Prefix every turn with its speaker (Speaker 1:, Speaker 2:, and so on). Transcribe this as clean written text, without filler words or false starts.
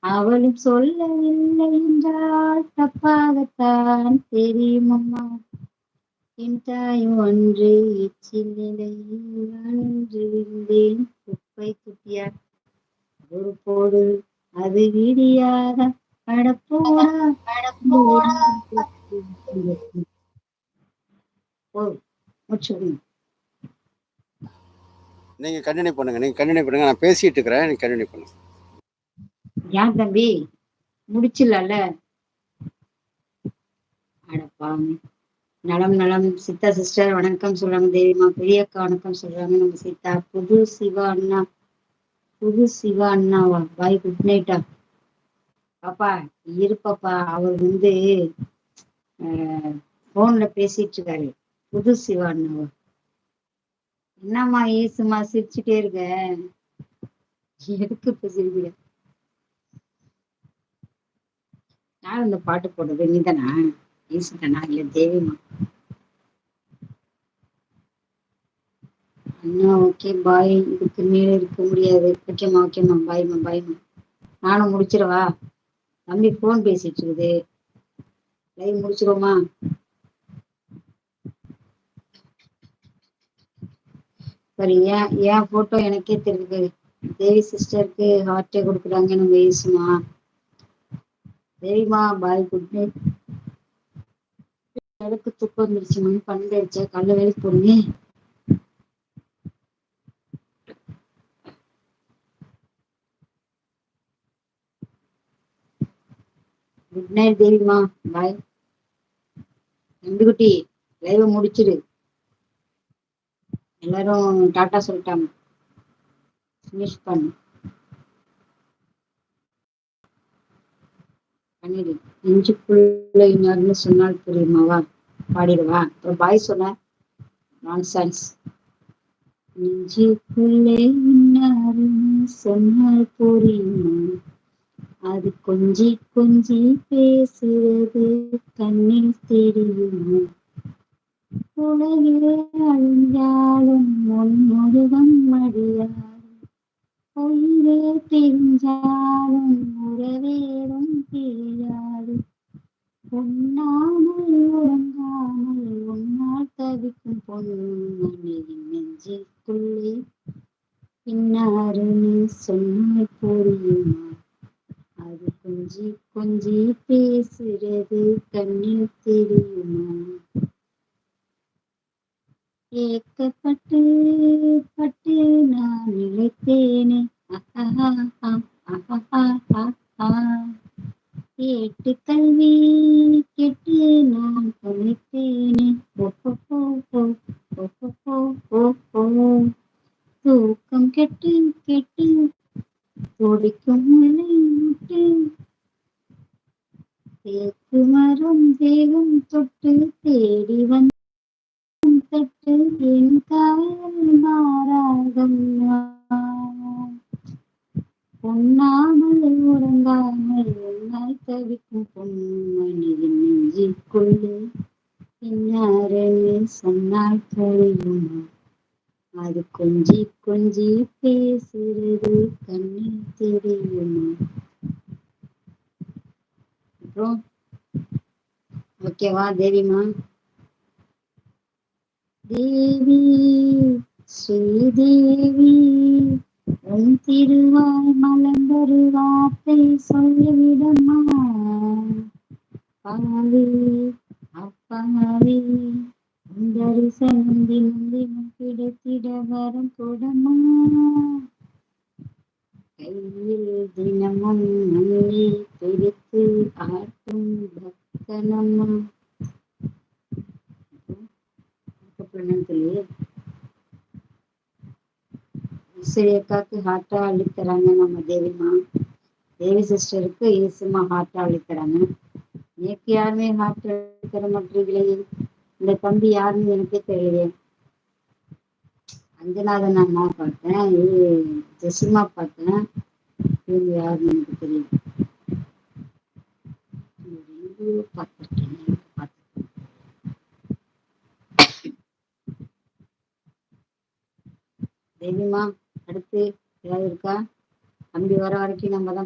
Speaker 1: அவளும் சொல்லவில்லை என்றால் தப்பாகத்தான் தெரியுமம்மா. என் தாயும் ஒன்று எச்சில் நிலையில் நான் ஒன்று விழுந்தேன் குப்பை குட்டியா ஒரு போடு அது விடியாத அடப்போடா. முடிச்சுடுங்க.
Speaker 2: நீங்க கண்டினியூ பண்ணுங்க, நான் பேசிட்டு இருக்கிறேன், நீங்க கண்டினியூ பண்ணுங்க.
Speaker 1: ஏன் தம்பி முடிச்சிடல? அடப்பாங்க. நலம் நலம் சித்தா சிஸ்டர் வணக்கம் சொல்றாங்க. தேவிமா பெரியக்கா வணக்கம் சொல்றாங்க. நம்ம சீதா புது சிவா அண்ணாவா பாய் குட் நைட்டா பாப்பா இருப்பாப்பா. அவர் போன்ல பேசிட்டு இருக்காரு. புது சிவா அண்ணாவா? என்னம்மா ஈசுமா சிரிச்சுட்டே இருக்க? எதுக்கு இப்ப சிரிக்கிற? யார் இந்த பாட்டு போடுறது? நீதானா? ஈசுதானா இல்ல தேவிமா? அண்ணா ஓகே பாய். இதுக்கு மேல இருக்க முடியாது. ஓகேம்மா பாய்மா. நானும் முடிச்சிடவா? தம்பி போன் பேசிட்டு இருக்குது. லைவ் முடிச்சிருவோமா? சரி, ஏன் போட்டோ எனக்கே தெரியுது. தேவி சிஸ்டருக்கு ஹார்ட்டே கொடுக்குறாங்க நம்ம ஈசுமா. தேவிமா பாய் குட் நைட். எனக்கு தூக்கம் வந்துருச்சு. மணி 12 ஆயிடுச்சா? காலைல வேலைக்கு போறீங்க. குட் நைட் தேவிமா பாய். குட்டி லைவ் முடிச்சிடு. எல்லாரும் டாட்டா சொல்லிட்டாங்க. ஃபினிஷ் பண்ணிடு. நெஞ்சுக்குள்ள இன்னார்னு சொன்னால் புரியுமாவா? பாடிடுவா. அப்புறம் பாய் சொன்ன நான்சென்ஸ். நெஞ்சுக்குள்ளே இன்னார்னு சொன்னால் புரியுமா? அது கொஞ்சி கொஞ்சி பேசுறது கண்ணில் தெரியுமா? உலகிலே அழிஞ்சாலும் முன்முருகன் மடியாடும். உயிரே பிரிஞ்சாலும் உறவேறும் பிரியாது. உண்ணாமல் உறங்காமல் உன்னால் தவிக்கும் பொன்மணியின் நெஞ்சுக்குள்ளே இன்னாருன்னு சொன்னால் புரியுமா? அது கொஞ்சி கொஞ்சி பேசுறது கண்ணில் தெரியுமா? ஏக்கப்பட்டு பட்டு நான் நிலைத்தேனே. கேட்டு கல்வி கெட்டு நான் தொலைத்தேனே. தூக்கம் கெட்டு கெட்டு துடிக்கும் மலை முட்டு. தேக்கு மரம் தேகம் தொட்டு தேடி வந்து தட்டு என் காயல் மாறாகம். உண்ணாமல் உறங்காமல் உன்னால் தவிக்கும் பொன்மணியின் நெஞ்சுக்குள்ளே இன்னாரென்னு சொன்னால் புரியுமா? அது கொஞ்சி கொஞ்சி பேசுறது கண்ணில் தெரியுமா? அப்புறம் ஓகேவா தேவிமா? தேவி ஸ்ரீதேவி உன் திருவாய் மலர்ந்தொரு வார்த்தை சொல்லிவிடம்மா. பாவி அப்பாவி உன் தரிசனம் தினம் தினம் கிடைத்திட வரம் கொடமா. கையில் தினமும் மண்ணை பிடித்து ஆட்டும் பக்தனம்மா. இசையக்காக்கு ஹார்ட்டா அள்ளித்தராங்க நம்ம தேவிமா. தேவி சிஸ்டருக்கு ஈசுமா ஹார்ட்டா அள்ளித்தராங்க. நேற்று யாருமே ஹார்ட் அள்ளித்தர மாட்டீங்களே. இந்த தம்பி யாருன்னு எனக்கே தெரியலையே. அஞ்சனாதன் அம்மா பார்த்தேன், ஜெசிமா பார்த்தேன். இவங்க யாருன்னு எனக்கு தெரியும். பார்த்துருக்கேன். தேவிமா அடுத்து ஏதாவது இருக்கா? தம்பி வர வரைக்கும் நம்ம தான்